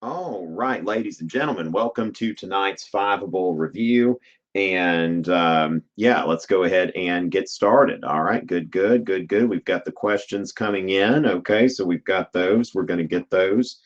All right, ladies and gentlemen, welcome to tonight's Fiveable review. And yeah, let's go ahead and get started. All right, good. We've got the questions coming in. Okay, so we've got those. We're going to get those.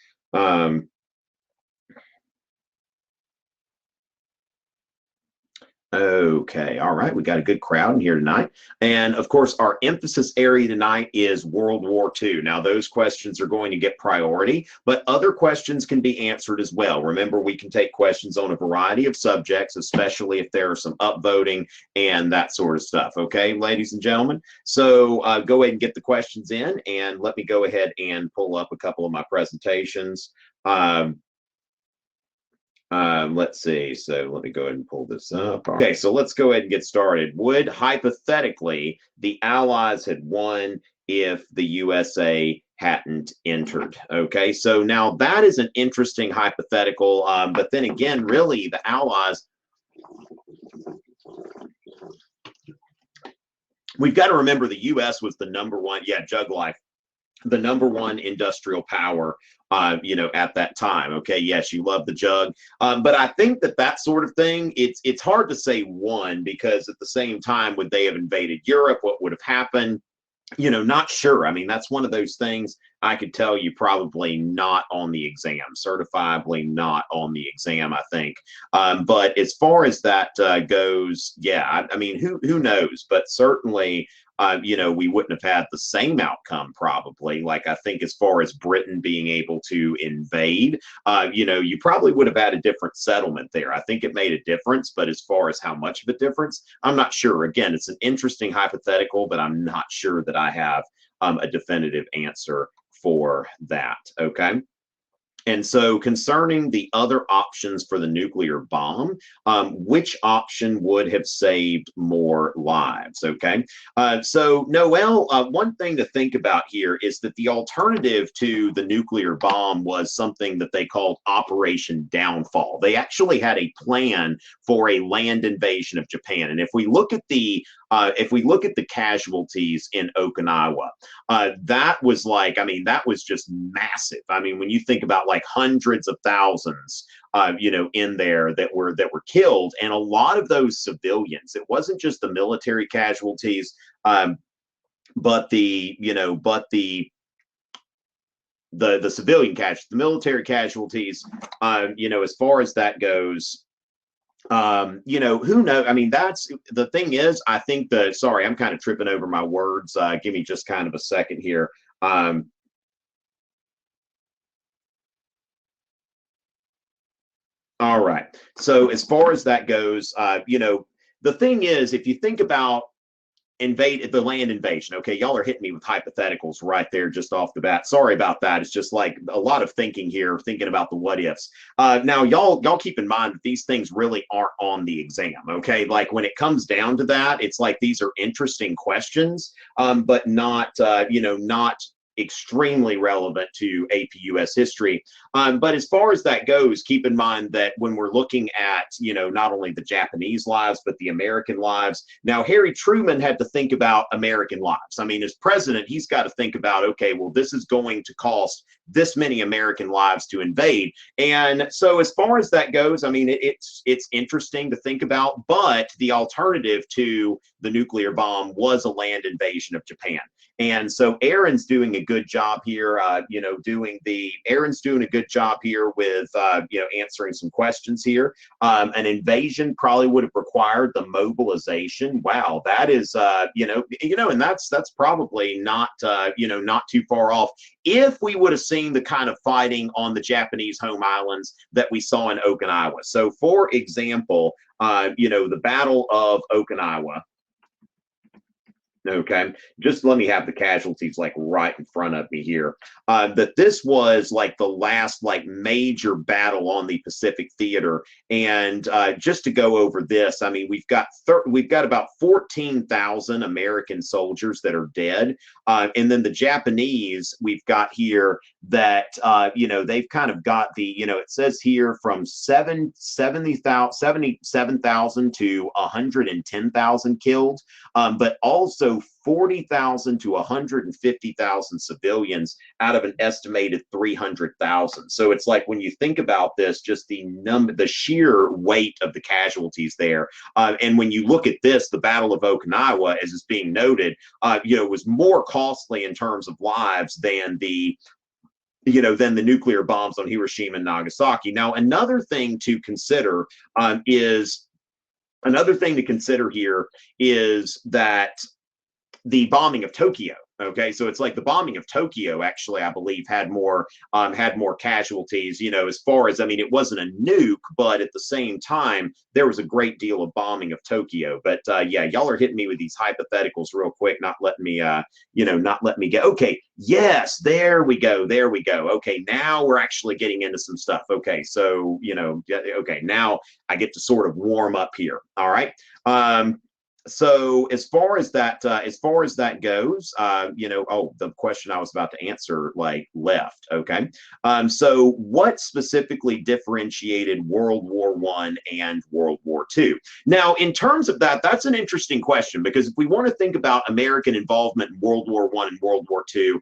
Okay, all right, we got a good crowd in here tonight. And of course, our emphasis area tonight is World War II. Now, those questions are going to get priority, but other questions can be answered as well. Remember, we can take questions on a variety of subjects, especially if there are some upvoting and that sort of stuff. Okay, ladies and gentlemen. So go ahead and get the questions in, and let me go ahead and pull up a couple of my presentations. Let's see. So let me go ahead and pull this up. Okay, so let's go ahead and get started. Would hypothetically the Allies had won if the USA hadn't entered? Okay, so now that is an interesting hypothetical. But then again, really, the Allies, we've got to remember the US was the number one, Jug Life, the number one industrial power, at that time. Okay, yes, you love the jug, but I think that sort of thing, it's hard to say one, because at the same time, would they have invaded Europe? What would have happened? Not sure. I mean, that's one of those things I could tell you probably not on the exam, certifiably not on the exam, I think. But as far as that goes, yeah, I mean, who knows? But certainly, we wouldn't have had the same outcome probably. Like, I think as far as Britain being able to invade, you probably would have had a different settlement there. I think it made a difference, but as far as how much of a difference, I'm not sure. Again, it's an interesting hypothetical, but I'm not sure that I have a definitive answer for that. Okay. And so, concerning the other options for the nuclear bomb, which option would have saved more lives? Okay. So, Noel, one thing to think about here is that the alternative to the nuclear bomb was something that they called Operation Downfall. They actually had a plan for a land invasion of Japan. And if we look at the casualties in Okinawa, that was that was just massive. I mean, when you think about like hundreds of thousands, in there that were killed, and a lot of those civilians. It wasn't just the military casualties, but the civilian casualties, the military casualties. As far as that goes. Who knows? I mean, that's the thing is, I think sorry, I'm kind of tripping over my words. Give me just kind of a second here. All right. So as far as that goes, the thing is, if you think about the land invasion. Okay, y'all are hitting me with hypotheticals right there just off the bat. Sorry about that. It's just like a lot of thinking here, thinking about the what ifs. Now y'all keep in mind that these things really aren't on the exam. Okay, like when it comes down to that, it's like these are interesting questions, but not not extremely relevant to APUS history. But as far as that goes, keep in mind that when we're looking at, not only the Japanese lives, but the American lives. Now, Harry Truman had to think about American lives. I mean, as president, he's got to think about, okay, well, this is going to cost this many American lives to invade. And so as far as that goes, I mean, it's interesting to think about, but the alternative to the nuclear bomb was a land invasion of Japan. And so Aaron's doing a good job here, Aaron's doing a good job here with, answering some questions here. An invasion probably would have required the mobilization. Wow, that is, and that's probably not, not too far off. If we would have seen the kind of fighting on the Japanese home islands that we saw in Okinawa. So, for example, the Battle of Okinawa. Okay, just let me have the casualties like right in front of me here. That this was like the last like major battle on the Pacific theater, and just to go over this, I mean we've got about 14,000 American soldiers that are dead, and then the Japanese we've got here that they've kind of got the it says here from 77,000 to 110,000 killed, but also 40,000 to 150,000 civilians out of an estimated 300,000. So it's like, when you think about this, just the sheer weight of the casualties there. And when you look at this, the Battle of Okinawa, as is being noted, was more costly in terms of lives than the nuclear bombs on Hiroshima and Nagasaki. Now, another thing to consider here is that the bombing of Tokyo. Okay, so it's like the bombing of Tokyo actually, I believe, had more casualties. As far as, I mean, it wasn't a nuke, but at the same time, there was a great deal of bombing of Tokyo. But yeah, y'all are hitting me with these hypotheticals real quick, not letting me get. Okay, yes, there we go. Okay, now we're actually getting into some stuff. Okay, so okay, now I get to sort of warm up here. All right. So as far as that goes, the question I was about to answer left. Okay. So what specifically differentiated World War I and World War II? Now, in terms of that, that's an interesting question, because if we want to think about American involvement in World War I and World War II,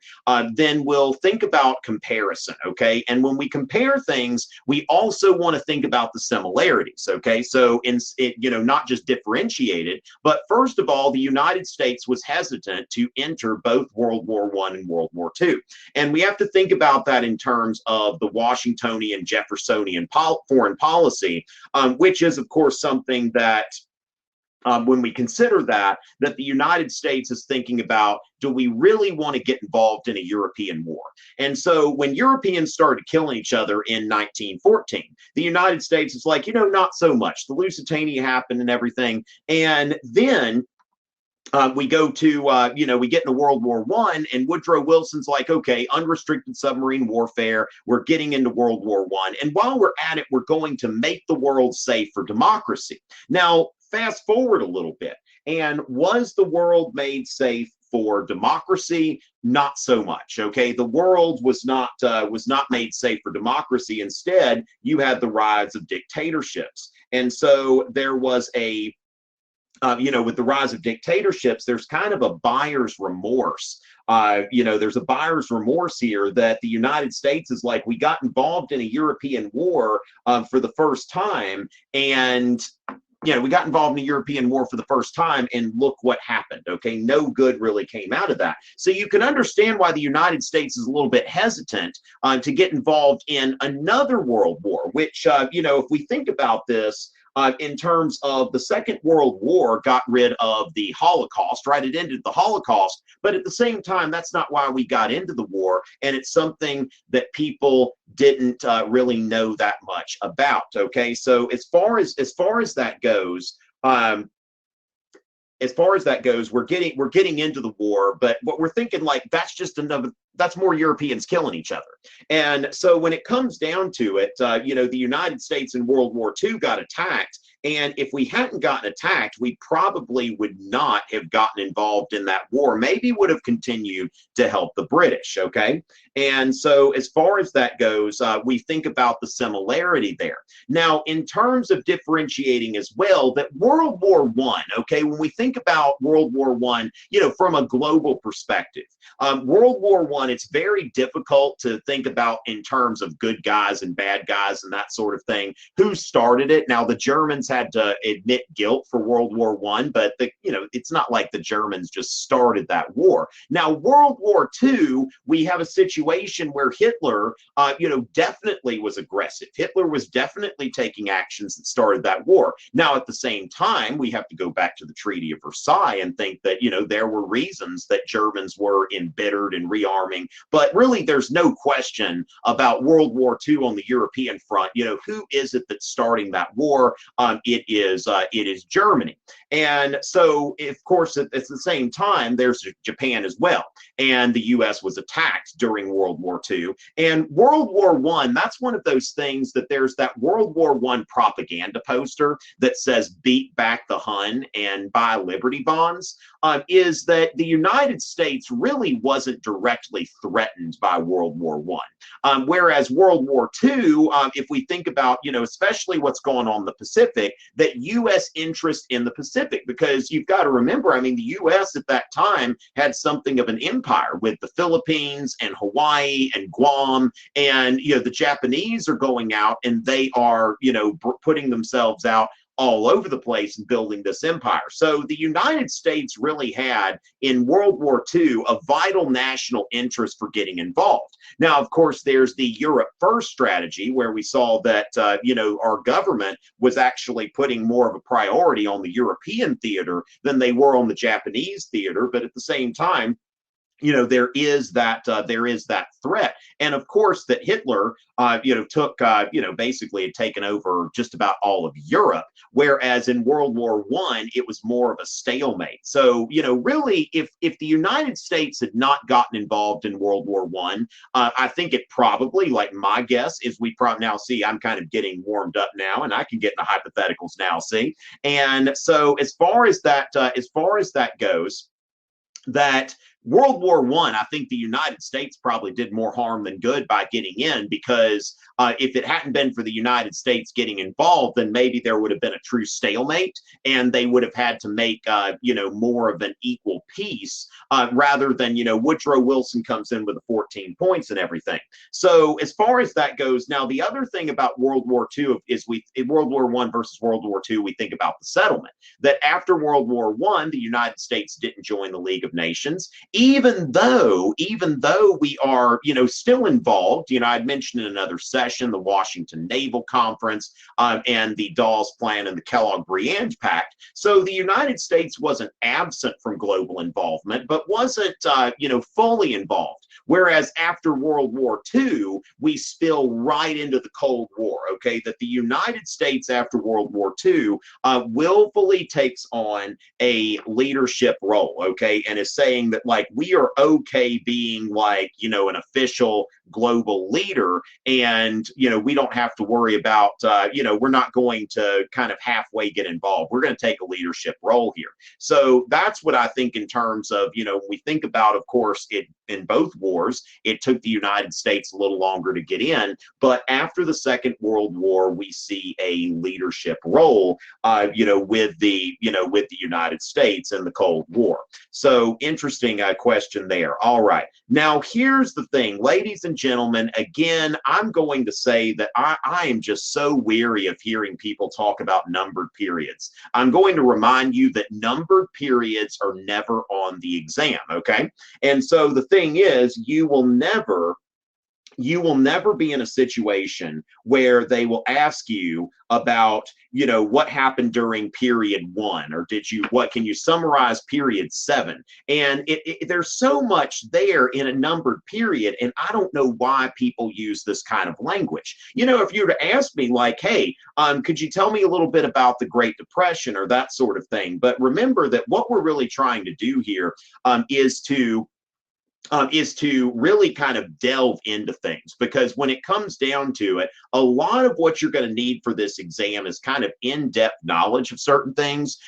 then we'll think about comparison. Okay. And when we compare things, we also want to think about the similarities. Okay. So not just differentiated, but first of all, the United States was hesitant to enter both World War I and World War II. And we have to think about that in terms of the Washingtonian, Jeffersonian foreign policy, which is, of course, something that when we consider that the United States is thinking about, do we really want to get involved in a European war? And so when Europeans started killing each other in 1914, the United States is like, not so much. The Lusitania happened and everything. And then we go to, we get into World War I, and Woodrow Wilson's like, okay, unrestricted submarine warfare. We're getting into World War I. And while we're at it, we're going to make the world safe for democracy. Now, fast forward a little bit. And was the world made safe for democracy? Not so much. Okay, the world was not made safe for democracy. Instead, you had the rise of dictatorships, and so there was a with the rise of dictatorships, there's kind of a buyer's remorse. There's a buyer's remorse here, that the United States is like, we got involved in a European war for the first time, and we got involved in a European war for the first time, and look what happened. Okay, no good really came out of that. So you can understand why the United States is a little bit hesitant to get involved in another world war, which, if we think about this, in terms of the Second World War, got rid of the Holocaust, right? It ended the Holocaust, but at the same time, that's not why we got into the war, and it's something that people didn't really know that much about. Okay, so as far as that goes, we're getting into the war, but what we're thinking, like, that's more Europeans killing each other. And so when it comes down to it, the United States in World War II got attacked. And if we hadn't gotten attacked, we probably would not have gotten involved in that war, maybe would have continued to help the British, okay? And so as far as that goes, we think about the similarity there. Now, in terms of differentiating as well, that World War I, okay, when we think about World War I, from a global perspective, World War I, it's very difficult to think about in terms of good guys and bad guys and that sort of thing. Who started it? Now, the Germans had to admit guilt for World War I, but it's not like the Germans just started that war. Now, World War II, we have a situation where Hitler, definitely was aggressive. Hitler was definitely taking actions that started that war. Now, at the same time, we have to go back to the Treaty of Versailles and think that, there were reasons that Germans were embittered and rearming, but really there's no question about World War II on the European front. Who is it that's starting that war? It is Germany. And so, of course, at the same time, there's Japan as well. And the U.S. was attacked during World War II. And World War I, that's one of those things that there's that World War I propaganda poster that says, beat back the Hun and buy Liberty bonds. is that the United States really wasn't directly threatened by World War I. Whereas World War II, if we think about, especially what's going on in the Pacific, that U.S. interest in the Pacific, because you've got to remember, I mean, the U.S. at that time had something of an empire with the Philippines and Hawaii and Guam, and, the Japanese are going out and they are, putting themselves out all over the place and building this empire. So the United States really had, in World War II, a vital national interest for getting involved. Now, of course, there's the Europe First strategy, where we saw that, our government was actually putting more of a priority on the European theater than they were on the Japanese theater. But at the same time, there is that threat, and of course that Hitler, took, basically had taken over just about all of Europe, whereas in World War I it was more of a stalemate. So, really, if the United States had not gotten involved in World War I think it probably, like my guess is, we probably now see, I'm kind of getting warmed up now, and I can get into hypotheticals now. See, and so as far as that goes, that World War I think the United States probably did more harm than good by getting in, because if it hadn't been for the United States getting involved, then maybe there would have been a true stalemate, and they would have had to make, more of an equal peace, rather than, Woodrow Wilson comes in with the 14 points and everything. So as far as that goes, now the other thing about World War II is, in World War I versus World War II, we think about the settlement, that after World War I, the United States didn't join the League of Nations, even though we are, still involved. I'd mentioned in another session the Washington Naval Conference, and the Dawes Plan and the Kellogg-Briand Pact. So the United States wasn't absent from global involvement, but wasn't, fully involved. Whereas after World War II, we spill right into the Cold War, okay? That the United States after World War II willfully takes on a leadership role, okay? And is saying that, like, we are okay being, like, an official global leader, and, we don't have to worry about, we're not going to kind of halfway get involved. We're going to take a leadership role here. So that's what I think in terms of, when we think about, of course, in both wars, it took the United States a little longer to get in, but after the Second World War, we see a leadership role, with the United States in the Cold War. So interesting question there. All right. Now, here's the thing, ladies and gentlemen, again, I'm going to say that I am just so weary of hearing people talk about numbered periods. I'm going to remind you that numbered periods are never on the exam, okay? And so the thing is, you will never be in a situation where they will ask you about, what happened during period 1, or can you summarize period 7? And there's so much there in a numbered period, and I don't know why people use this kind of language. If you were to ask me, like, hey, could you tell me a little bit about the Great Depression or that sort of thing? But remember that what we're really trying to do here is to really kind of delve into things, because when it comes down to it, a lot of what you're going to need for this exam is kind of in-depth knowledge of certain things,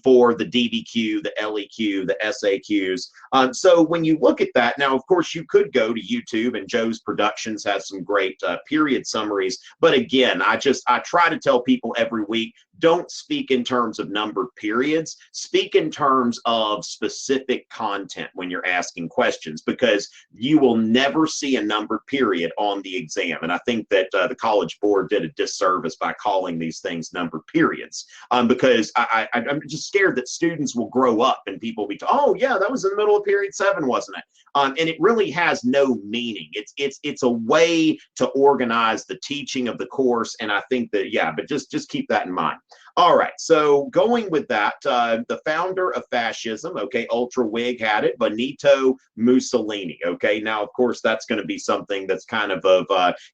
for the DBQ, the LEQ, the SAQs. So when you look at that, now, of course, you could go to YouTube, and Joe's Productions has some great period summaries. But again, I try to tell people every week, don't speak in terms of numbered periods, speak in terms of specific content when you're asking questions, because you will never see a numbered period on the exam. And I think that the College Board did a disservice by calling these things numbered periods, because I'm just scared that students will grow up and people will be, oh yeah, that was in the middle of period 7, wasn't it? And it really has no meaning. It's a way to organize the teaching of the course, and I think that, yeah, but just keep that in mind. All right, so going with that, the founder of fascism, okay, Ultra Whig had it, Benito Mussolini, okay? Now, of course, that's going to be something that's kind of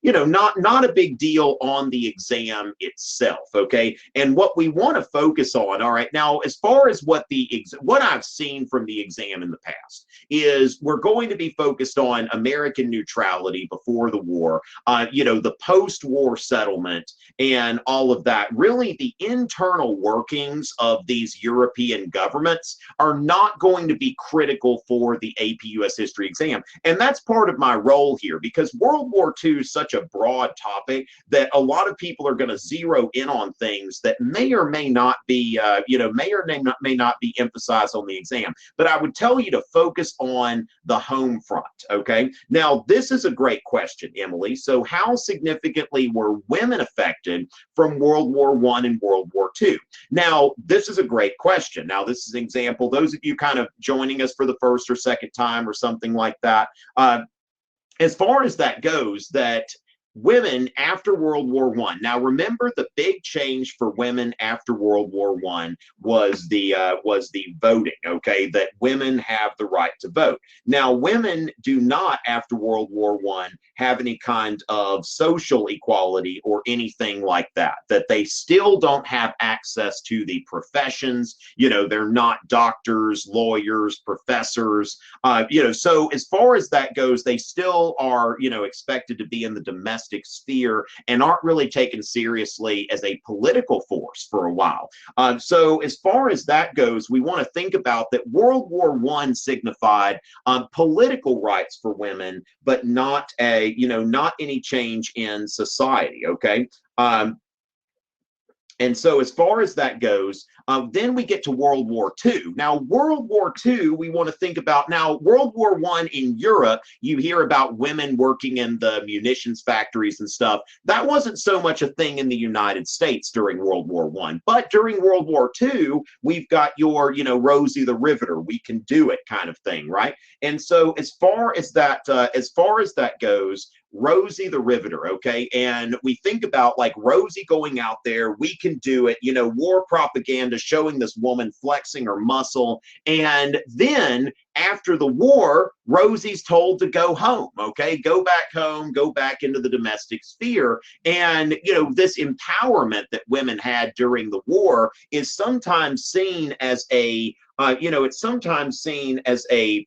not a big deal on the exam itself, okay? And what we want to focus on, all right, now, as far as what I've seen from the exam in the past, is we're going to be focused on American neutrality before the war, the post-war settlement, and all of that. Really, the internal workings of these European governments are not going to be critical for the AP US History exam. And that's part of my role here, because World War II is such a broad topic that a lot of people are going to zero in on things that may or may not be, may not be emphasized on the exam. But I would tell you to focus on the home front, okay? Now, this is a great question, Emily. So how significantly were women affected from World War I and World War II? Now, this is a great question. Now, this is an example. Those of you kind of joining us for the first or second time or something like that, as far as that goes, that women after World War I. Now, remember, the big change for women after World War I was the voting. Okay, that women have the right to vote. Now, women do not after World War I have any kind of social equality or anything like that. That they still don't have access to the professions. You know, they're not doctors, lawyers, professors. So as far as that goes, they still are, expected to be in the domestic sphere and aren't really taken seriously as a political force for a while. So as far as that goes, we want to think about that World War I signified political rights for women, but not not any change in society. Okay. And so as far as that goes, then we get to World War II. Now, World War II, we want to think about, now, World War I in Europe, you hear about women working in the munitions factories and stuff. That wasn't so much a thing in the United States during World War I. But during World War II, we've got your, Rosie the Riveter, we can do it kind of thing, right? And so as far as that goes, Rosie the Riveter, okay? And we think about like Rosie going out there, we can do it, war propaganda showing this woman flexing her muscle. And then after the war, Rosie's told to go home, okay? Go back home, go back into the domestic sphere. And, this empowerment that women had during the war is sometimes seen as it's sometimes seen as a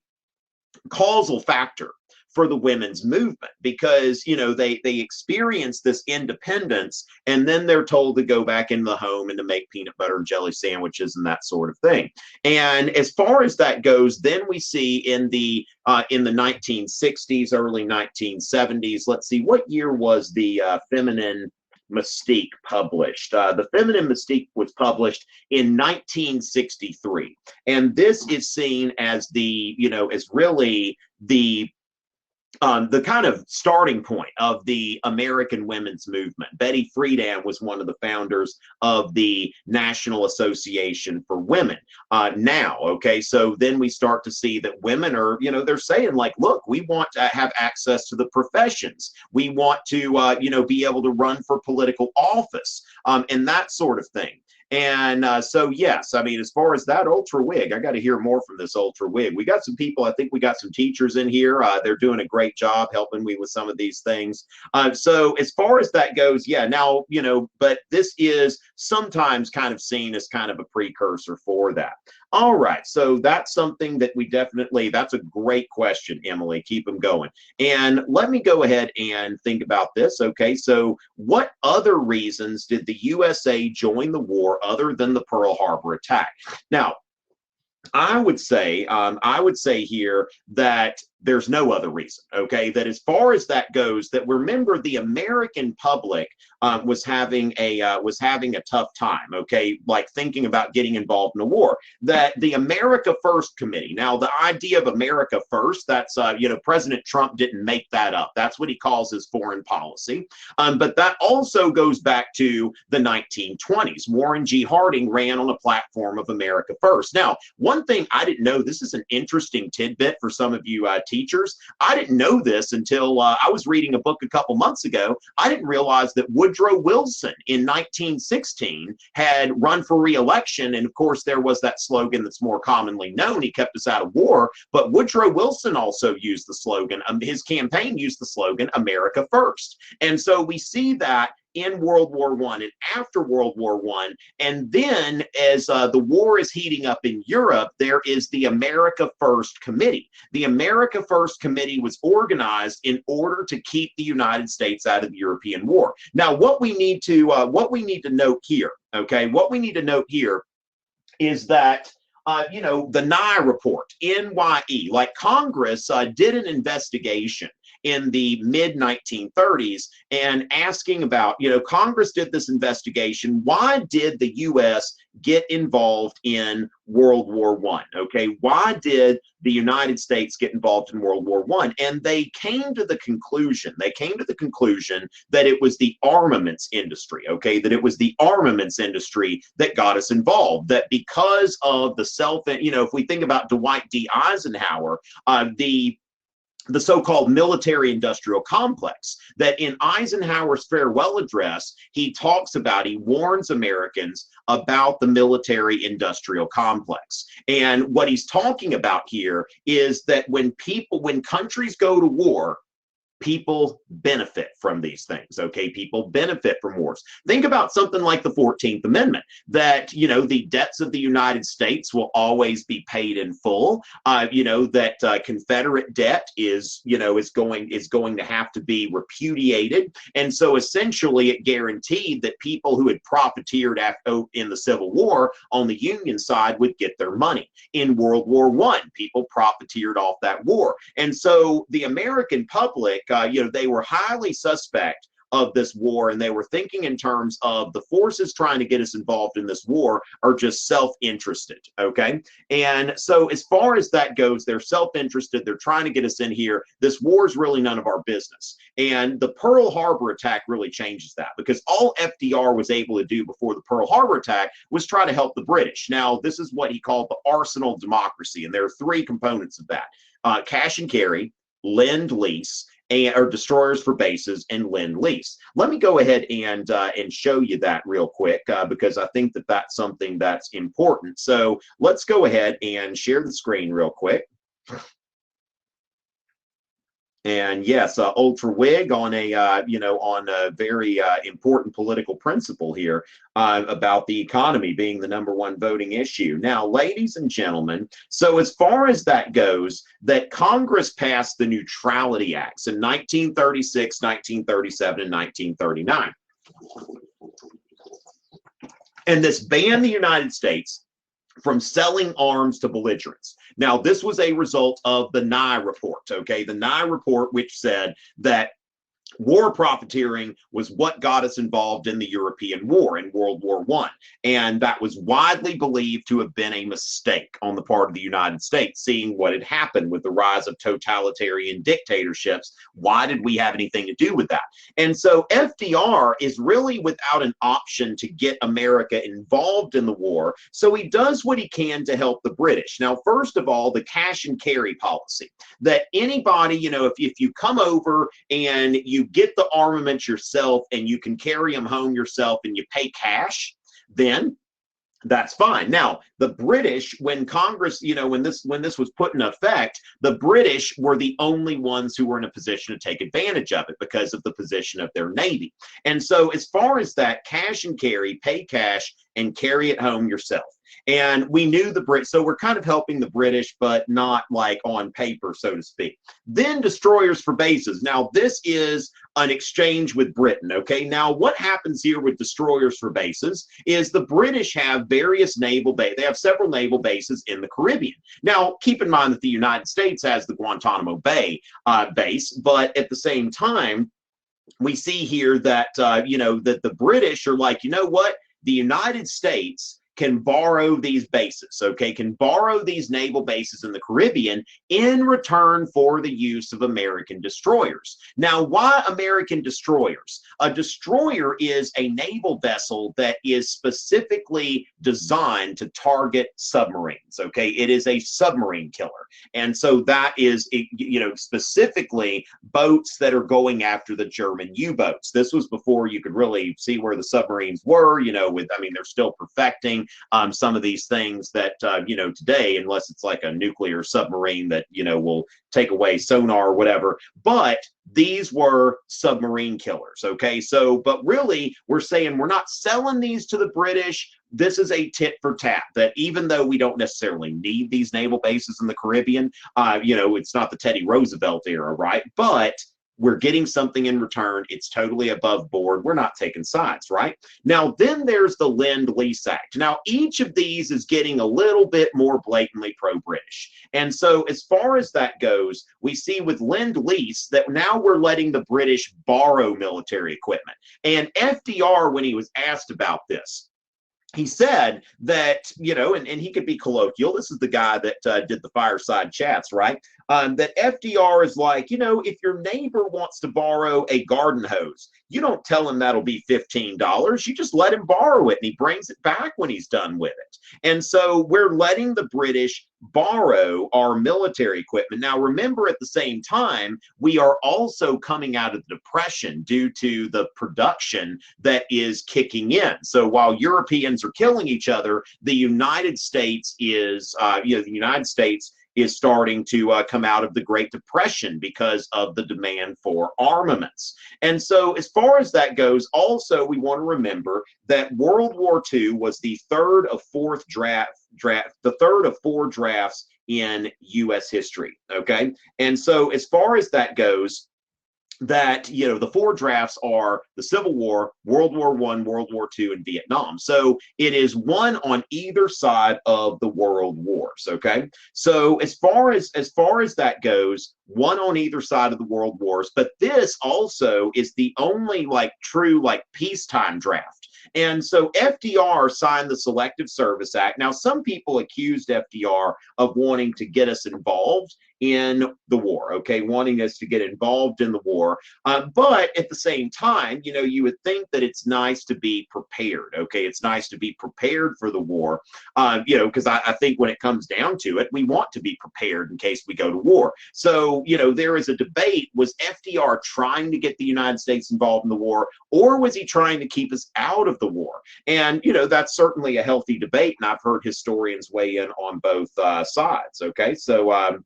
causal factor for the women's movement, because they experience this independence and then they're told to go back into the home and to make peanut butter and jelly sandwiches and that sort of thing. And as far as that goes, then we see in the 1960s, early 1970s, let's see, what year was the feminine Mystique published? The Feminine Mystique was published in 1963, and this is seen as as really the kind of starting point of the American women's movement. Betty Friedan was one of the founders of the National Association for Women. Okay, so then we start to see that women are, they're saying like, look, we want to have access to the professions. We want to, be able to run for political office and that sort of thing. And so, yes, I mean, as far as that Ultra Wig, I got to hear more from this Ultra Wig. We got some people, I think we got some teachers in here. They're doing a great job helping me with some of these things. So as far as that goes, yeah, now, but this is sometimes kind of seen as kind of a precursor for that. All right, so that's something that that's a great question, Emily. Keep them going. And let me go ahead and think about this. Okay, so what other reasons did the USA join the war other than the Pearl Harbor attack? Now, I would say here that there's no other reason, okay? That as far as that goes, that remember the American public was having a tough time, okay? Like thinking about getting involved in a war. That the America First Committee. Now, the idea of America First, that's President Trump didn't make that up. That's what he calls his foreign policy. But that also goes back to the 1920s. Warren G. Harding ran on a platform of America First. Now, one thing I didn't know, this is an interesting tidbit for some of you teachers. I didn't know this until I was reading a book a couple months ago. I didn't realize that Woodrow Wilson in 1916 had run for re-election. And of course, there was that slogan that's more commonly known, he kept us out of war. But Woodrow Wilson also used the slogan, his campaign used the slogan, America First. And so we see that in World War I and after World War I. And then as the war is heating up in Europe, there is the America First Committee. The America First Committee was organized in order to keep the United States out of the European war. Now, what we need to note here, okay, what we need to note here is that the Nye Report, NYE, like Congress did an investigation in the mid-1930s and asking about, Congress did this investigation. Why did the U.S. get involved in World War I? Okay, why did the United States get involved in World War I? And they came to the conclusion, that it was the armaments industry, okay, that it was the armaments industry that got us involved, that because of the if we think about Dwight D. Eisenhower, the so-called military-industrial complex, that in Eisenhower's farewell address, he warns Americans about the military-industrial complex. And what he's talking about here is that when countries go to war, people benefit from these things, okay? People benefit from wars. Think about something like the 14th Amendment, that, the debts of the United States will always be paid in full, that Confederate debt is going to have to be repudiated. And so essentially it guaranteed that people who had profiteered in the Civil War on the Union side would get their money. In World War I, people profiteered off that war. And so the American public, they were highly suspect of this war, and they were thinking in terms of the forces trying to get us involved in this war are just self-interested, okay? And so as far as that goes, they're self-interested, they're trying to get us in here. This war is really none of our business. And the Pearl Harbor attack really changes that, because all FDR was able to do before the Pearl Harbor attack was try to help the British. Now, this is what he called the arsenal of democracy, and there are three components of that: cash and carry, lend-lease, or destroyers for bases, and lend-lease. Let me go ahead and show you that real quick, because I think that that's something that's important. So let's go ahead and share the screen real quick. And yes, ultra Whig on a very important political principle here about the economy being the #1 voting issue. Now, ladies and gentlemen, so as far as that goes, that Congress passed the Neutrality Acts in 1936, 1937, and 1939. And this banned the United States from selling arms to belligerents. Now, this was a result of the Nye Report, okay? The Nye Report, which said that war profiteering was what got us involved in the European War, in World War I. And that was widely believed to have been a mistake on the part of the United States, seeing what had happened with the rise of totalitarian dictatorships. Why did we have anything to do with that? And so FDR is really without an option to get America involved in the war, so he does what he can to help the British. Now, first of all, the cash and carry policy, that anybody, if you come over and you get the armaments yourself and you can carry them home yourself and you pay cash, then that's fine. Now, the British, when Congress, when this was put in effect, the British were the only ones who were in a position to take advantage of it because of the position of their Navy. And so as far as that, cash and carry, pay cash and carry it home yourself. And we knew the Brits, so we're kind of helping the British, but not like on paper, so to speak. Then destroyers for bases. Now, this is an exchange with Britain, okay? Now, what happens here with destroyers for bases is the British have various naval bases. They have several naval bases in the Caribbean. Now, keep in mind that the United States has the Guantanamo Bay base, but at the same time, we see here that, that the British are like, you know what? The United States can borrow these bases, okay, can borrow these naval bases in the Caribbean in return for the use of American destroyers. Now, why American destroyers? A destroyer is a naval vessel that is specifically designed to target submarines, okay? It is a submarine killer. And so that is, specifically boats that are going after the German U-boats. This was before you could really see where the submarines were, they're still perfecting some of these things that, today, unless it's like a nuclear submarine that, will take away sonar or whatever, but these were submarine killers, okay? So, but really, we're saying we're not selling these to the British. This is a tit for tat, that even though we don't necessarily need these naval bases in the Caribbean, it's not the Teddy Roosevelt era, right? But we're getting something in return. It's totally above board. We're not taking sides, right? Now, then there's the Lend-Lease Act. Now, each of these is getting a little bit more blatantly pro-British. And so as far as that goes, we see with Lend-Lease that now we're letting the British borrow military equipment. And FDR, when he was asked about this, he said that, and he could be colloquial. This is the guy that did the fireside chats, right? That FDR is like, if your neighbor wants to borrow a garden hose, you don't tell him that'll be $15. You just let him borrow it, and he brings it back when he's done with it. And so we're letting the British borrow our military equipment. Now, remember, at the same time, we are also coming out of the Depression due to the production that is kicking in. So while Europeans are killing each other, the United States is, starting to come out of the Great Depression because of the demand for armaments. And so as far as that goes, also we want to remember that World War II was the third of four drafts in U.S. history, okay? And so as far as that goes, that, the four drafts are the Civil War, World War I, World War II, and Vietnam. So it is one on either side of the world wars, okay? So as far as that goes, one on either side of the world wars, but this also is the only true peacetime draft. And so FDR signed the Selective Service Act. Now, some people accused FDR of wanting to get us involved in the war, okay, wanting us to get involved in the war. But at the same time, you would think that it's nice to be prepared, okay? It's nice to be prepared for the war, because I think when it comes down to it, we want to be prepared in case we go to war. So, there is a debate. Was FDR trying to get the United States involved in the war, or was he trying to keep us out of the war? And, that's certainly a healthy debate, and I've heard historians weigh in on both sides, okay? So,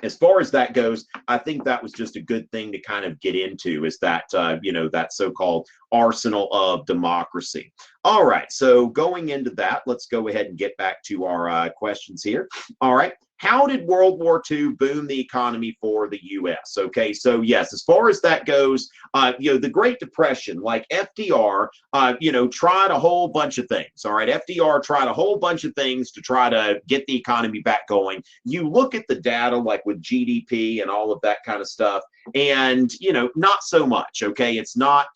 as far as that goes, I think that was just a good thing to kind of get into, is that, that so-called arsenal of democracy. All right, so going into that, let's go ahead and get back to our questions here. All right. How did World War II boom the economy for the U.S.? Okay, so yes, as far as that goes, the Great Depression, like FDR, tried a whole bunch of things. All right, FDR tried a whole bunch of things to try to get the economy back going. You look at the data, like with GDP and all of that kind of stuff, and not so much. Okay, it's not.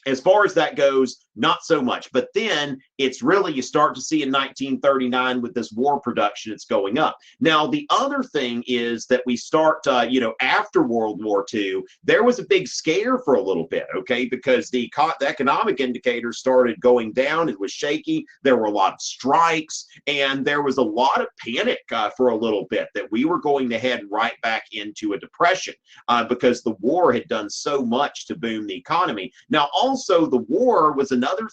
As far as that goes, not so much. But then it's really, you start to see in 1939 with this war production, it's going up. Now, the other thing is that we start, after World War II, there was a big scare for a little bit, okay, because the economic indicators started going down. It was shaky. There were a lot of strikes, and there was a lot of panic for a little bit that we were going to head right back into a depression because the war had done so much to boom the economy. Now, also, the war was the other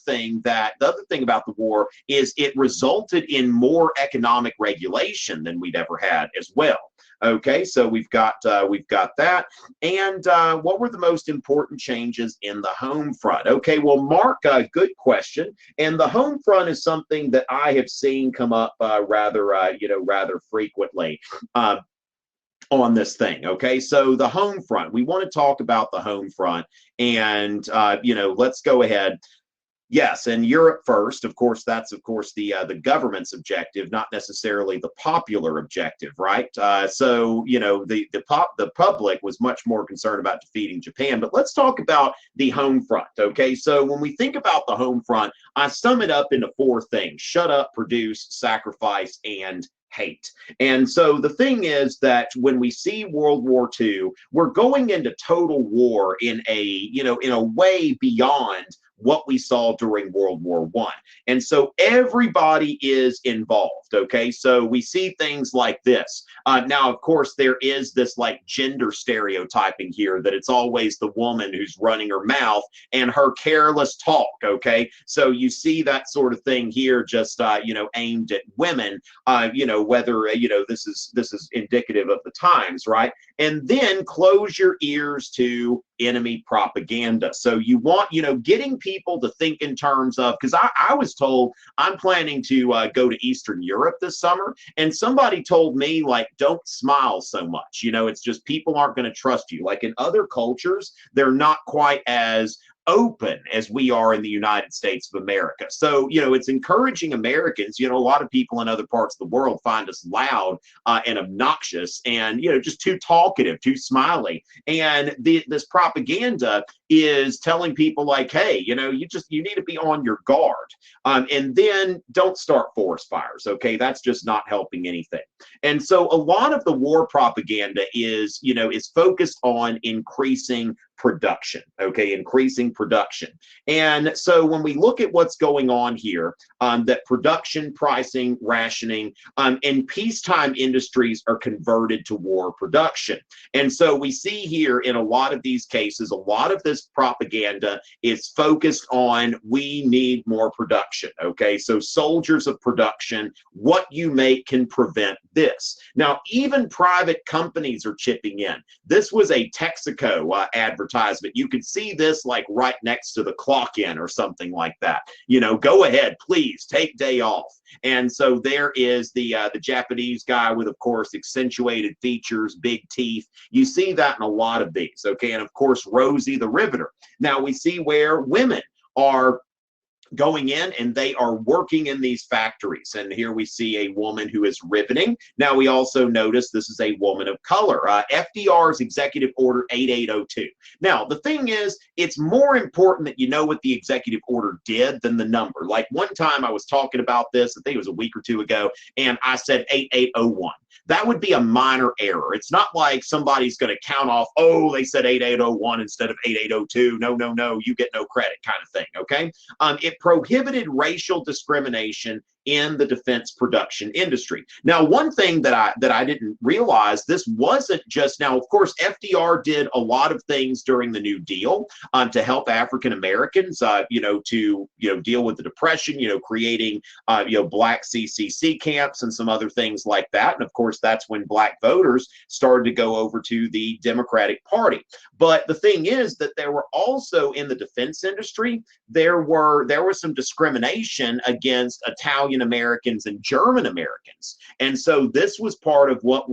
thing about the war is it resulted in more economic regulation than we'd ever had as well. Okay, so we've got that. And what were the most important changes in the home front? Okay, well, Mark, good question. And the home front is something that I have seen come up rather frequently. On this thing. Okay, so the home front, we want to talk about the home front, and let's go ahead. Yes, and Europe first. Of course, that's the government's objective, not necessarily the popular objective, right? So the public was much more concerned about defeating Japan. But let's talk about the home front. Okay, so when we think about the home front, I sum it up into four things: shut up, produce, sacrifice, and hate. And so the thing is that when we see World War II, we're going into total war in a way beyond what we saw during World War I. And so everybody is involved, okay? So we see things like this. Now, of course, there is this like gender stereotyping here that it's always the woman who's running her mouth and her careless talk. Okay, so you see that sort of thing here, just aimed at women. Whether this is indicative of the times, right? And then close your ears to enemy propaganda. So you want, getting people to think in terms of, because I was told I'm planning to go to Eastern Europe this summer, and somebody told me, like, don't smile so much. It's just people aren't going to trust you. Like in other cultures, they're not quite as open as we are in the United States of America. So, it's encouraging Americans. A lot of people in other parts of the world find us loud and obnoxious and, just too talkative, too smiley. And this propaganda is telling people like, hey, you need to be on your guard. And then don't start forest fires. Okay. That's just not helping anything. And so a lot of the war propaganda is focused on increasing production, okay, increasing production. And so when we look at what's going on here, that production, pricing, rationing, and peacetime industries are converted to war production. And so we see here in a lot of these cases, a lot of this propaganda is focused on, we need more production, okay? So soldiers of production, what you make can prevent this. Now, even private companies are chipping in. This was a Texaco advertisement. You could see this like right next to the clock in or something like that. Go ahead, please take day off. And so there is the Japanese guy with, of course, accentuated features, big teeth. You see that in a lot of these, okay? And of course, Rosie the Riveter. Now we see where women are going in and they are working in these factories. And here we see a woman who is riveting. Now we also notice this is a woman of color. FDR's Executive Order 8802. Now the thing is, it's more important that you know what the executive order did than the number. Like one time I was talking about this, I think it was a week or two ago, and I said 8801. That would be a minor error. It's not like somebody's going to count off, oh, they said 8801 instead of 8802. No, you get no credit kind of thing, okay? It prohibited racial discrimination in the defense production industry. Now, one thing that I didn't realize, this wasn't just, now, of course, FDR did a lot of things during the New Deal to help African Americans, to deal with the Depression, creating black CCC camps and some other things like that. And of course, that's when black voters started to go over to the Democratic Party. But the thing is that there were also in the defense industry, there was some discrimination against Italian Americans and German Americans. And so this was part of what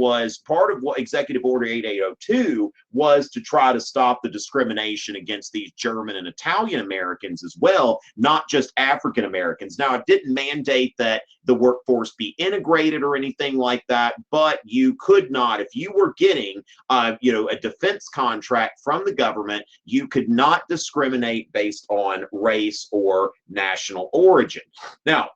Executive Order 8802 was, to try to stop the discrimination against these German and Italian Americans as well, not just African Americans. Now, it didn't mandate that the workforce be integrated or anything like that, but you could not, if you were getting a defense contract from the government, you could not discriminate based on race or national origin. Now,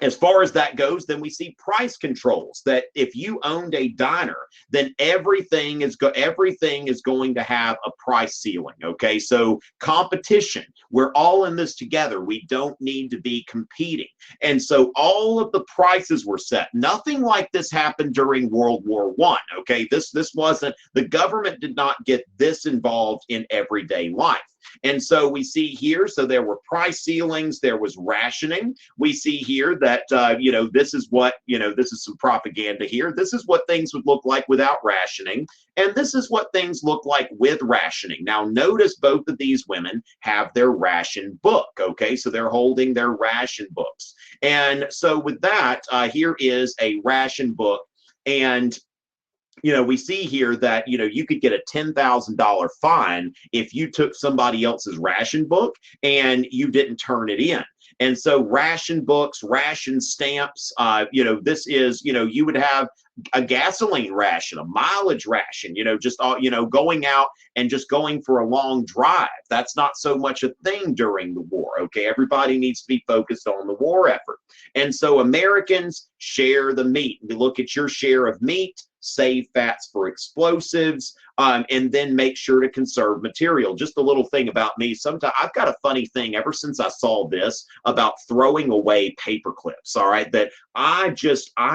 as far as that goes, then we see price controls, that if you owned a diner, then everything is going to have a price ceiling, okay? So competition, we're all in this together. We don't need to be competing. And so all of the prices were set. Nothing like this happened during World War I, okay? This wasn't, the government did not get this involved in everyday life. And so we see here, so there were price ceilings, there was rationing. We see here that, this is what, this is some propaganda here. This is what things would look like without rationing. And this is what things look like with rationing. Now, notice both of these women have their ration book, okay? So they're holding their ration books. And so with that, here is a ration book. And we see here that, you could get a $10,000 fine if you took somebody else's ration book and you didn't turn it in. And so ration books, ration stamps, this is, you would have a gasoline ration, a mileage ration, going out and just going for a long drive. That's not so much a thing during the war, okay? Everybody needs to be focused on the war effort. And so Americans share the meat. We look at your share of meat, save fats for explosives, and then make sure to conserve material. Just a little thing about me. Sometimes I've got a funny thing ever since I saw this about throwing away paper clips. All right, that I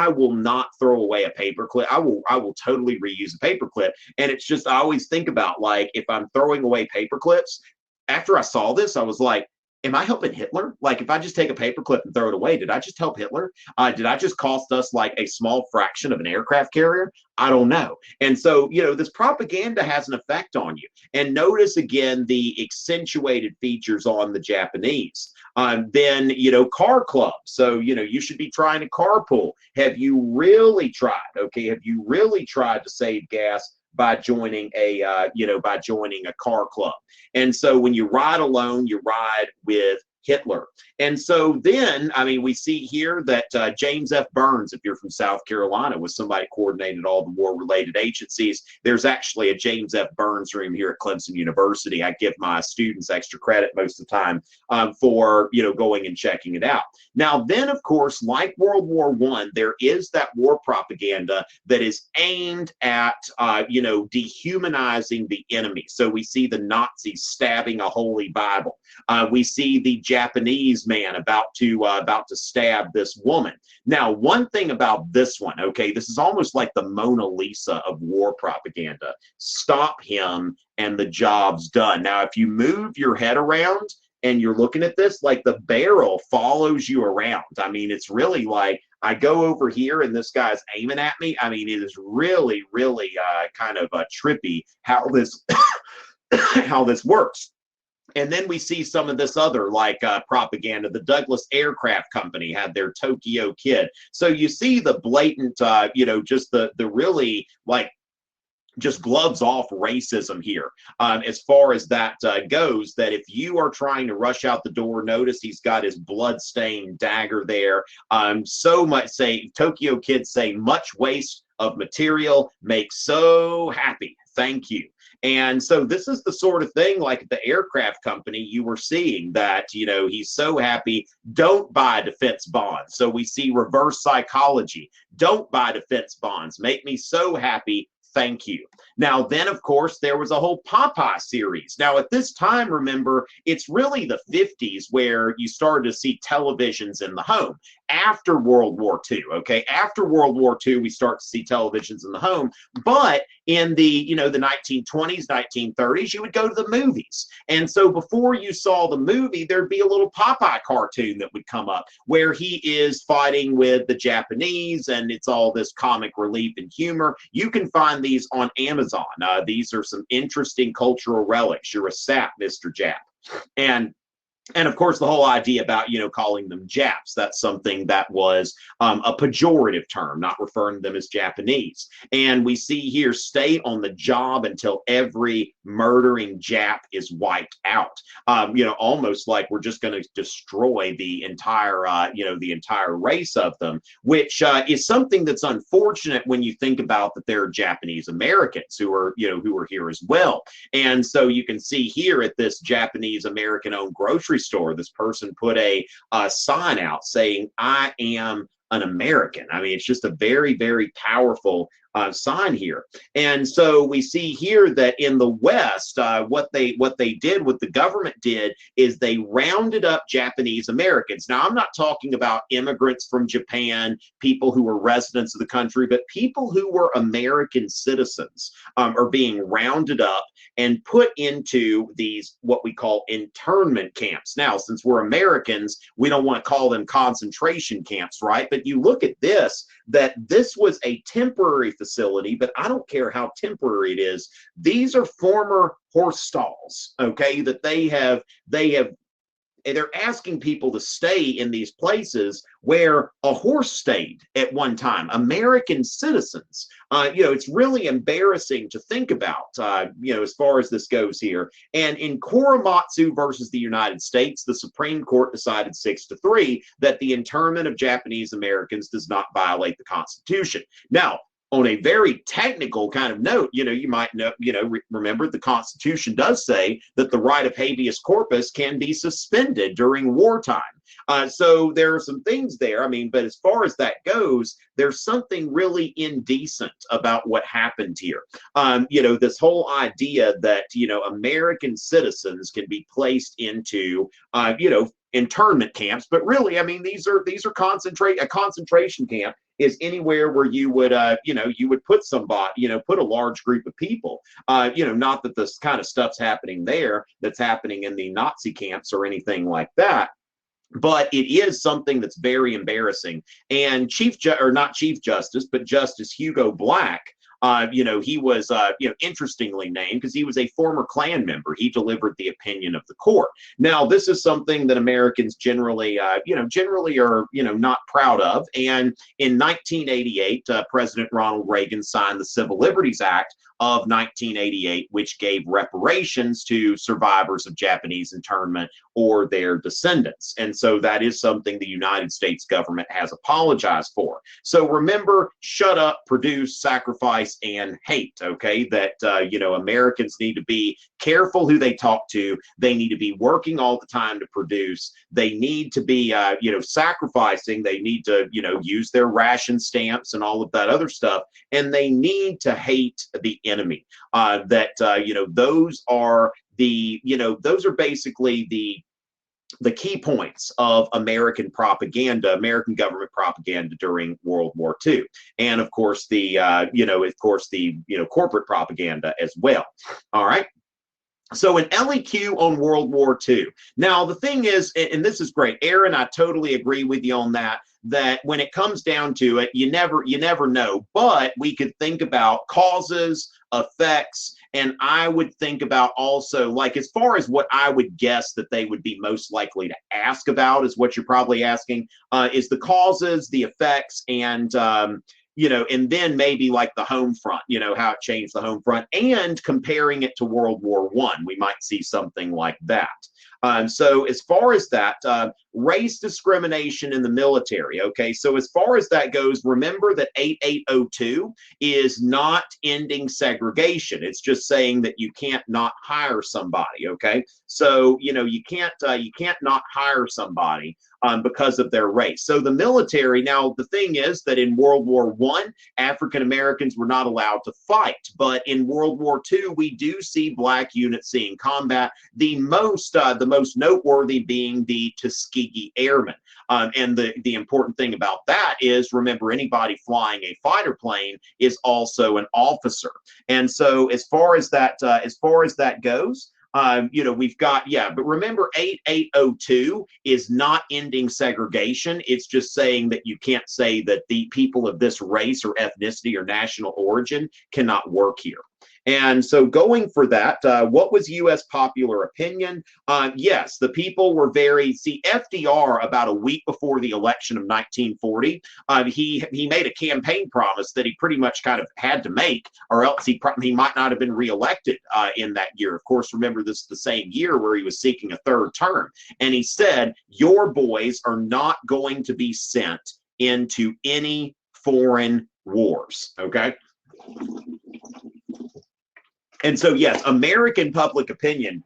will not throw away a paper clip. I will totally reuse a paper clip. And it's just, I always think about, like, if I'm throwing away paper clips, after I saw this, I was like, am I helping Hitler? Like, if I just take a paperclip and throw it away, did I just help Hitler? Did I just cost us like a small fraction of an aircraft carrier? I don't know. And so, this propaganda has an effect on you. And notice again the accentuated features on the Japanese. Then, car clubs. So, you should be trying to carpool. Have you really tried? Okay. Have you really tried to save gas by joining a car club? And so when you ride alone, you ride with Hitler. And so then, we see here that James F. Burns, if you're from South Carolina, was somebody coordinated all the war-related agencies. There's actually a James F. Burns room here at Clemson University. I give my students extra credit most of the time for, going and checking it out. Now, then, of course, like World War I, there is that war propaganda that is aimed at, dehumanizing the enemy. So we see the Nazis stabbing a holy Bible. We see the Japanese man about to stab this woman. Now, one thing about this one, okay, this is almost like the Mona Lisa of war propaganda. Stop him and the job's done. Now, if you move your head around and you're looking at this, like, the barrel follows you around. It's really like I go over here and this guy's aiming at me. It is really, really kind of trippy how this how this works. And then we see some of this other propaganda. The Douglas Aircraft Company had their Tokyo Kid. So you see the blatant, just the really just gloves off racism here as far as that goes, that if you are trying to rush out the door, notice he's got his blood-stained dagger there. So much say, Tokyo Kids say, much waste of material makes so happy. Thank you. And so this is the sort of thing, like at the aircraft company, you were seeing that, he's so happy, don't buy defense bonds. So we see reverse psychology. Don't buy defense bonds. Make me so happy. Thank you. Now, then, of course, there was a whole Popeye series. Now, at this time, remember, it's really the 50s where you started to see televisions in the home. After World War II, okay? After World War II, we start to see televisions in the home. But in the, the 1920s, 1930s, you would go to the movies. And so before you saw the movie, there'd be a little Popeye cartoon that would come up where he is fighting with the Japanese, and it's all this comic relief and humor. You can find these on Amazon. These are some interesting cultural relics. You're a sap, Mr. Jap. And of course, the whole idea about, calling them Japs, that's something that was a pejorative term, not referring to them as Japanese. And we see here, stay on the job until every murdering Jap is wiped out. Almost like we're just going to destroy the entire, the entire race of them, which is something that's unfortunate when you think about that there are Japanese Americans who are here as well. And so you can see here at this Japanese American-owned grocery store, this person put a sign out saying, I am an American. It's just a very, very powerful sign here. And so we see here that in the West, what the government did is they rounded up Japanese Americans. Now, I'm not talking about immigrants from Japan, people who were residents of the country, but people who were American citizens are being rounded up and put into these, what we call internment camps. Now, since we're Americans, we don't want to call them concentration camps, right? But you look at this, that this was a temporary facility, but I don't care how temporary it is. These are former horse stalls, okay, that they're asking people to stay in these places where a horse stayed at one time, American citizens. It's really embarrassing to think about, as far as this goes here. And in Korematsu versus the United States, the Supreme Court decided 6-3 that the internment of Japanese Americans does not violate the Constitution. Now, on a very technical kind of note, you might know, remember the Constitution does say that the right of habeas corpus can be suspended during wartime. So there are some things there. I mean, but as far as that goes, there's something really indecent about what happened here. This whole idea that, American citizens can be placed into, internment camps, but really, I mean, these are a concentration camp is anywhere where you would, you would put somebody, put a large group of people, not that this kind of stuff's happening there, that's happening in the Nazi camps or anything like that. But it is something that's very embarrassing. And not Chief Justice, but Justice Hugo Black, he was, interestingly named because he was a former Klan member. He delivered the opinion of the court. Now, this is something that Americans generally are, not proud of. And in 1988, President Ronald Reagan signed the Civil Liberties Act of 1988, which gave reparations to survivors of Japanese internment or their descendants. And so that is something the United States government has apologized for. So remember, shut up, produce, sacrifice, and hate, okay? That, Americans need to be careful who they talk to. They need to be working all the time to produce. They need to be, sacrificing. They need to, use their ration stamps and all of that other stuff. And they need to hate the enemy. Those are those are basically the key points of American propaganda, American government propaganda during World War II, and of course the corporate propaganda as well. All right. So an LEQ on World War II. Now the thing is, and this is great, Aaron, I totally agree with you on that when it comes down to it, you never know. But we could think about causes, effects, and I would think about also, like, as far as what I would guess that they would be most likely to ask about is what you're probably asking, is the causes, the effects, and and then maybe like the home front, how it changed the home front, and comparing it to World War I, we might see something like that. So as far as that, race discrimination in the military, okay, so as far as that goes, remember that 8802 is not ending segregation. It's just saying that you can't not hire somebody, okay? So, you can't not hire somebody because of their race. So the military, now the thing is that in World War I, African Americans were not allowed to fight, but in World War II, we do see Black units seeing combat. The most noteworthy being the Tuskegee Airmen. And the important thing about that is, remember, anybody flying a fighter plane is also an officer. And so as far as that goes, we've got, but remember 8802 is not ending segregation. It's just saying that you can't say that the people of this race or ethnicity or national origin cannot work here. And so going for that, what was U.S. popular opinion? Yes, the people were FDR, about a week before the election of 1940, he made a campaign promise that he pretty much kind of had to make, or else he might not have been reelected in that year. Of course, remember, this is the same year where he was seeking a third term. And he said, your boys are not going to be sent into any foreign wars, okay? And so, yes, American public opinion,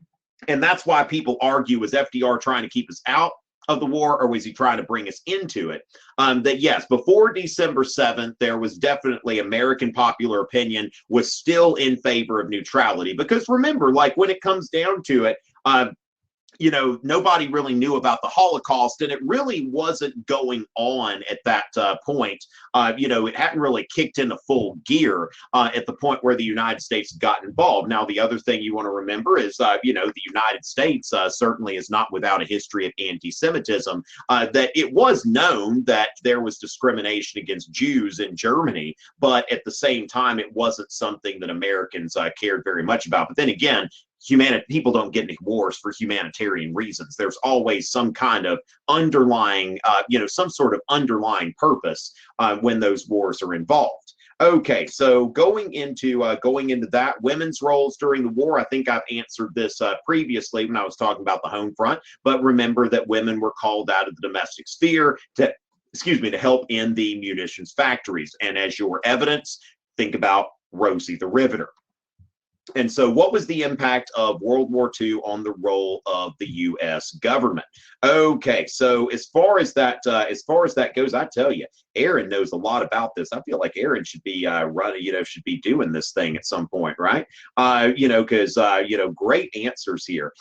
and that's why people argue, was FDR trying to keep us out of the war, or was he trying to bring us into it? That yes, before December 7th, there was definitely American popular opinion was still in favor of neutrality. Because remember, like, when it comes down to it, nobody really knew about the Holocaust, and it really wasn't going on at that point. It hadn't really kicked into full gear at the point where the United States got involved. Now, the other thing you want to remember is, the United States certainly is not without a history of anti-Semitism, that it was known that there was discrimination against Jews in Germany, but at the same time, it wasn't something that Americans cared very much about. But then again, people don't get into wars for humanitarian reasons. There's always some kind of underlying, some sort of underlying purpose when those wars are involved. Okay, so going into that, women's roles during the war, I think I've answered this previously when I was talking about the home front. But remember that women were called out of the domestic sphere to help in the munitions factories. And as your evidence, think about Rosie the Riveter. And so what was the impact of World War II on the role of the U.S. government? Okay, so as far as that goes, I tell you, Aaron knows a lot about this. I feel like Aaron should be running, should be doing this thing at some point, right? Because great answers here.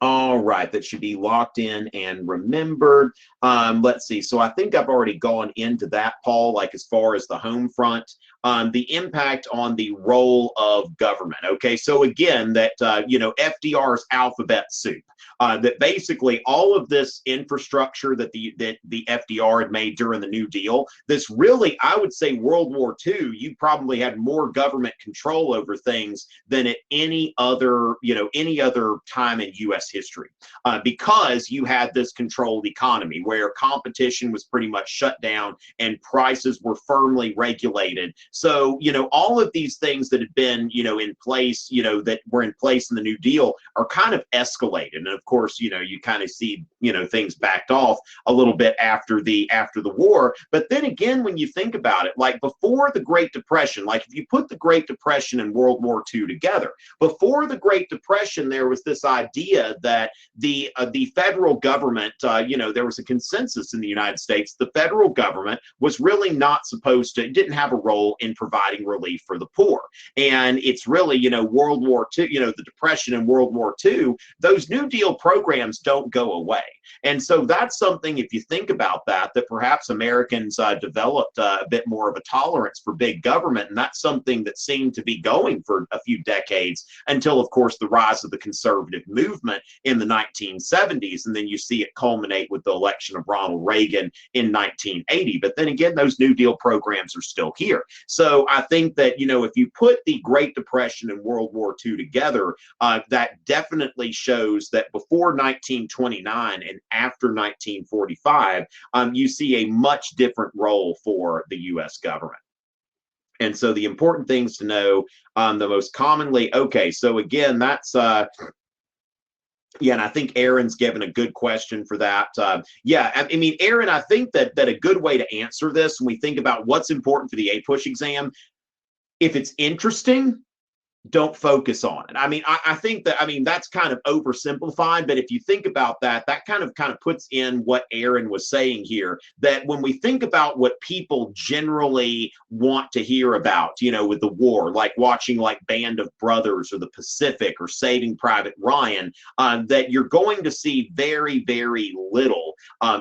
All right, that should be locked in and remembered. Let's see. So I think I've already gone into that, Paul, like as far as the home front, the impact on the role of government. Okay, so again, that, FDR's alphabet soup, that basically all of this infrastructure that the FDR had made during the New Deal, this really, I would say World War II, you probably had more government control over things than at any other time in U.S. history, because you had this controlled economy where competition was pretty much shut down and prices were firmly regulated. So, all of these things that had been, in place, that were in place in the New Deal are kind of escalated. And of course, you kind of see, things backed off a little bit after the war. But then again, when you think about it, like before the Great Depression, like if you put the Great Depression and World War II together, before the Great Depression, there was this idea that the federal government, there was a consensus in the United States, the federal government was really not supposed to, didn't have a role in providing relief for the poor. And it's really, World War II, the Depression and World War II, those New Deal programs don't go away. And so that's something, if you think about that perhaps Americans developed a bit more of a tolerance for big government. And that's something that seemed to be going for a few decades until, of course, the rise of the conservative movement in the 1970s. And then you see it culminate with the election of Ronald Reagan in 1980. But then again, those New Deal programs are still here. So I think that, if you put the Great Depression and World War II together, that definitely shows that before 1929 and after 1945, you see a much different role for the U.S. government. And so the important things to know, the most commonly, okay, so again, that's, and I think Aaron's given a good question for that. Aaron, I think that a good way to answer this when we think about what's important for the APUSH exam, if it's interesting, don't focus on it. I think that, that's kind of oversimplified, but if you think about that, that kind of puts in what Aaron was saying here, that when we think about what people generally want to hear about, with the war, like watching like Band of Brothers or The Pacific or Saving Private Ryan, that you're going to see very, very little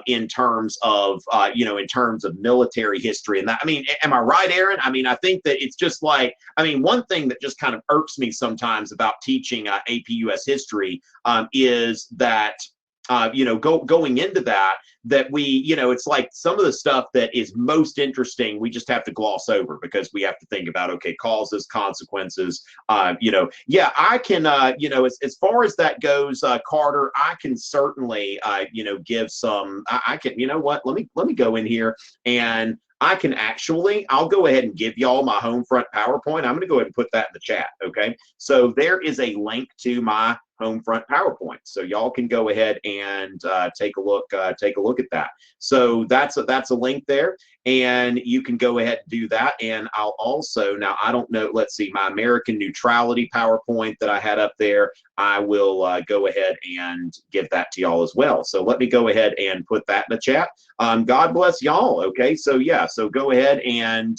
in terms of, military history. And that, am I right, Aaron? I think that it's just like, one thing that just kind of irks me sometimes about teaching AP US history is that going into that we, it's like some of the stuff that is most interesting, we just have to gloss over because we have to think about, okay, causes, consequences, I can, as far as that goes, Carter, I can certainly, give some, I can, let me go in here and I can I'll go ahead and give y'all my home front PowerPoint. I'm going to go ahead and put that in the chat. Okay. So there is a link to my home front PowerPoint. So y'all can go ahead and take a look at that. So that's a link there, and you can go ahead and do that. And I'll also, now I don't know, let's see, my American neutrality PowerPoint that I had up there, I will go ahead and give that to y'all as well. So let me go ahead and put that in the chat. God bless y'all. Okay, so yeah, so go ahead and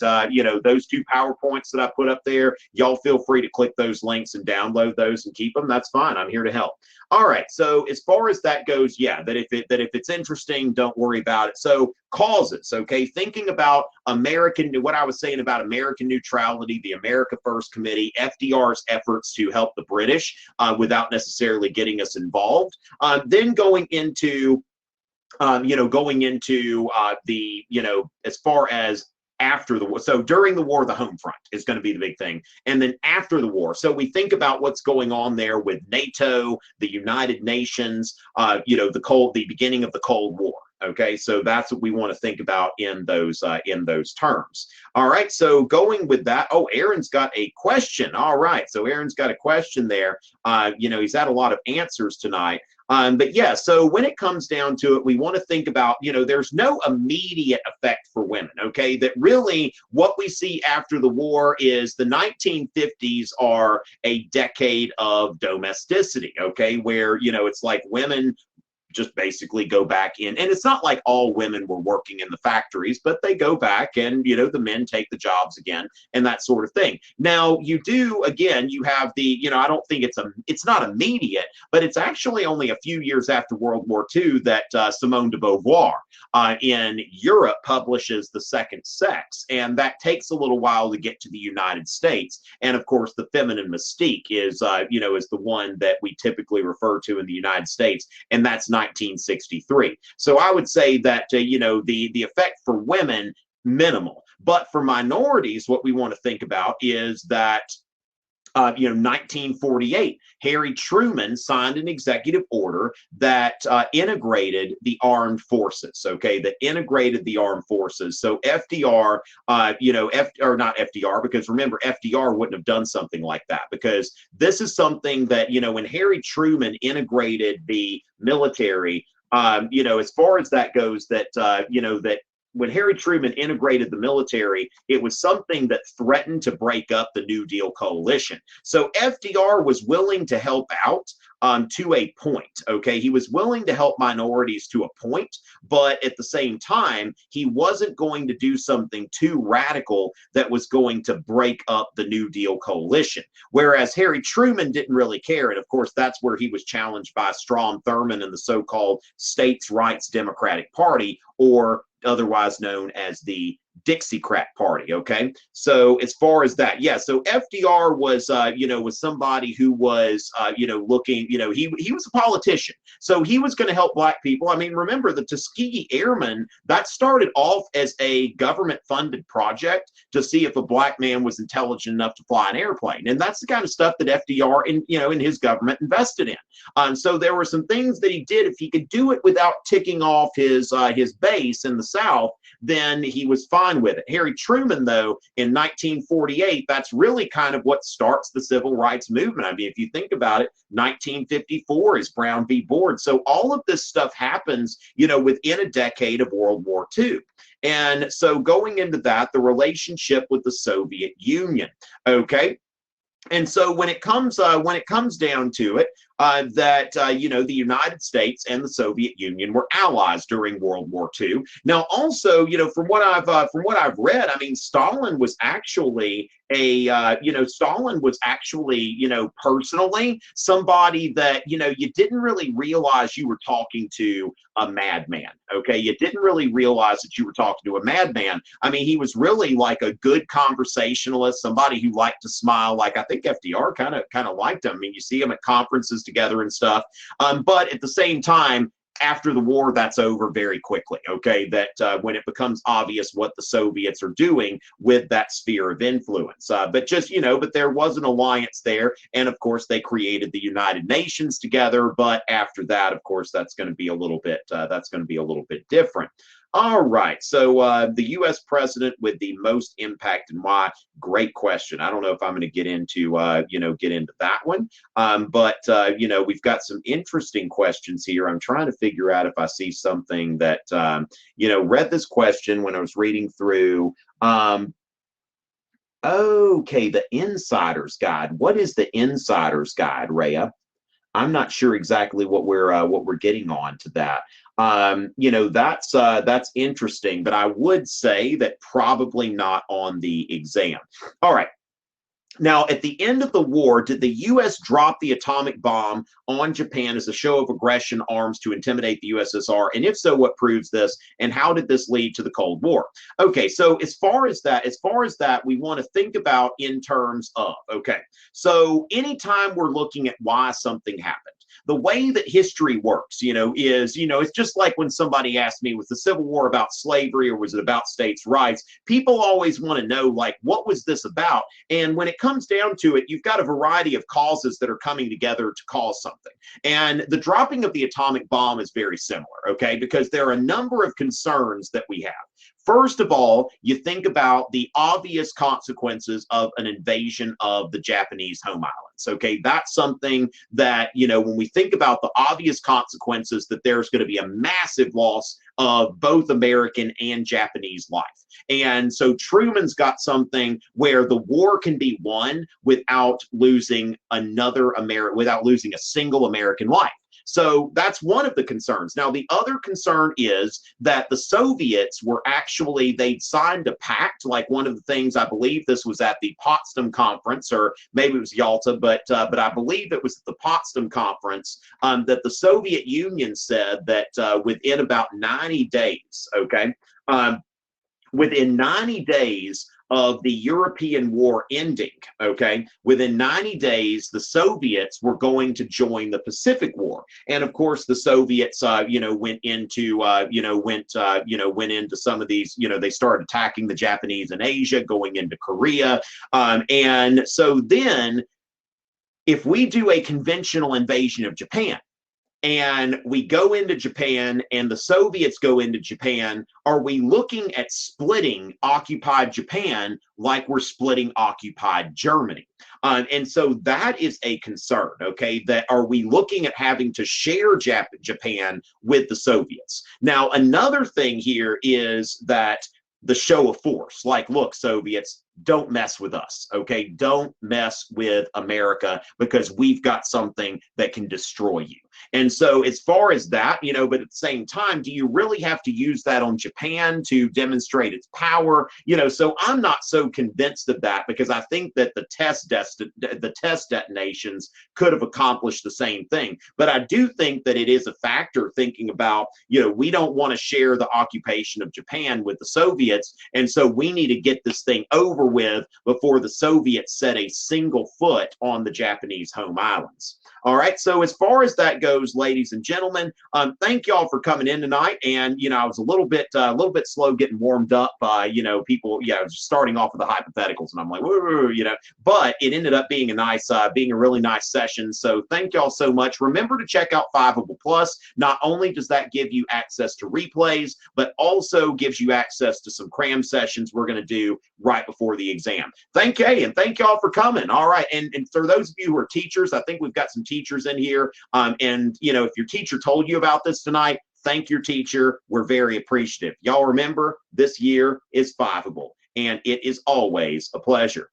those two PowerPoints that I put up there, y'all feel free to click those links and download those and keep them. That's fine. I'm here to help. All right. So as far as that goes, yeah, that if it's interesting, don't worry about it. So causes, okay, thinking about what I was saying about American neutrality, the America First Committee, FDR's efforts to help the British without necessarily getting us involved, then going into as far as after the war. So during the war, the home front is going to be the big thing. And then after the war, so we think about what's going on there with NATO, the United Nations, the beginning of the Cold War. Okay, so that's what we want to think about in those terms. All right, so going with that, oh, Aaron's got a question. All right, so Aaron's got a question there. He's had a lot of answers tonight. But yeah, so when it comes down to it, we want to think about, there's no immediate effect for women, okay? That really what we see after the war is the 1950s are a decade of domesticity, okay? Where, it's like women just basically go back in, and it's not like all women were working in the factories, but they go back and the men take the jobs again and that sort of thing. Now you have the I don't think it's not immediate, but it's actually only a few years after World War II that Simone de Beauvoir in Europe publishes The Second Sex, and that takes a little while to get to the United States. And of course the feminine mystique is is the one that we typically refer to in the United States, and that's 1963. So I would say that the effect for women, minimal, but for minorities, what we want to think about is that 1948, Harry Truman signed an executive order that integrated the armed forces. Okay, that integrated the armed forces. So FDR, or not FDR, because remember, FDR wouldn't have done something like that, because this is something that when Harry Truman integrated the military, as far as that goes, that when Harry Truman integrated the military, it was something that threatened to break up the New Deal coalition. So FDR was willing to help out to a point, okay? He was willing to help minorities to a point, but at the same time, he wasn't going to do something too radical that was going to break up the New Deal coalition. Whereas Harry Truman didn't really care, and of course, that's where he was challenged by Strom Thurmond and the so-called States' Rights Democratic Party, or otherwise known as the Dixiecrat Party. Okay, so as far as that, yeah, so FDR was was somebody who was looking, he was a politician, so he was going to help black people. I mean, remember the Tuskegee Airmen, that started off as a government funded project to see if a black man was intelligent enough to fly an airplane, and that's the kind of stuff that FDR in his government invested in. So there were some things that he did. If he could do it without ticking off his base in the South, then he was fine with it. Harry Truman, though, in 1948, that's really kind of what starts the civil rights movement. I mean, if you think about it, 1954 is Brown v. Board. So all of this stuff happens, within a decade of World War II. And so going into that, the relationship with the Soviet Union, okay? And so when it comes down to it, the United States and the Soviet Union were allies during World War II. Now, also, from what I've read, I mean, Stalin was actually personally somebody that you didn't really realize you were talking to a madman. Okay, you didn't really realize that you were talking to a madman. I mean, he was really like a good conversationalist, somebody who liked to smile. Like I think FDR kind of liked him. I mean, you see him at conferences together and stuff. But at the same time, after the war, that's over very quickly, okay? That when it becomes obvious what the Soviets are doing with that sphere of influence. But there was an alliance there, and of course they created the United Nations together. But after that, of course, that's going to be a little bit different. All right, so the U.S. president with the most impact and why? Great question. I don't know if I'm going to get into that one, but we've got some interesting questions here. I'm trying to figure out if I see something that read this question when I was reading through. Okay, the Insider's Guide. What is the Insider's Guide, Rhea? I'm not sure exactly what we're getting on to that. That's interesting, but I would say that probably not on the exam. All right. Now, at the end of the war, did the U.S. drop the atomic bomb on Japan as a show of aggression arms to intimidate the USSR? And if so, what proves this? And how did this lead to the Cold War? Okay, so as far as that, we want to think about in terms of, okay, so anytime we're looking at why something happened, the way that history works, it's just like when somebody asked me, was the Civil War about slavery or was it about states' rights? People always want to know, like, what was this about? And when it comes down to it, you've got a variety of causes that are coming together to cause something. And the dropping of the atomic bomb is very similar, okay? Because there are a number of concerns that we have. First of all, you think about the obvious consequences of an invasion of the Japanese home islands. Okay, that's something that, you know, when we think about the obvious consequences, that there's going to be a massive loss of both American and Japanese life. And so Truman's got something where the war can be won without losing without losing a single American life. So that's one of the concerns. Now, the other concern is that the Soviets were actually, they'd signed a pact, like one of the things, I believe this was at the Potsdam Conference, or maybe it was Yalta, but I believe it was the Potsdam Conference, that the Soviet Union said that within about 90 days, okay, within 90 days of the European war ending, okay, within 90 days, the Soviets were going to join the Pacific War. And of course, the Soviets, went into some of these, they started attacking the Japanese in Asia, going into Korea. And so then, if we do a conventional invasion of Japan, and we go into Japan and the Soviets go into Japan, are we looking at splitting occupied Japan like we're splitting occupied Germany? And so that is a concern, okay, that are we looking at having to share Japan with the Soviets? Now, another thing here is that the show of force, like, look, Soviets, don't mess with us, okay? Don't mess with America, because we've got something that can destroy you. And so as far as that, but at the same time, do you really have to use that on Japan to demonstrate its power? So I'm not so convinced of that, because I think that the test detonations could have accomplished the same thing. But I do think that it is a factor, thinking about, we don't want to share the occupation of Japan with the Soviets. And so we need to get this thing over with before the Soviets set a single foot on the Japanese home islands. All right, so as far as that goes, ladies and gentlemen, thank y'all for coming in tonight. And I was a little bit slow getting warmed up by people, starting off with the hypotheticals, and I'm like, woo, but it ended up being a really nice session. So thank y'all so much. Remember to check out Fiveable Plus. Not only does that give you access to replays, but also gives you access to some cram sessions we're going to do right before the exam. Thank y'all for coming. All right, and for those of you who are teachers, I think we've got some teachers in here, and if your teacher told you about this tonight, thank your teacher. We're very appreciative. Y'all remember, this year is Fiveable, and it is always a pleasure.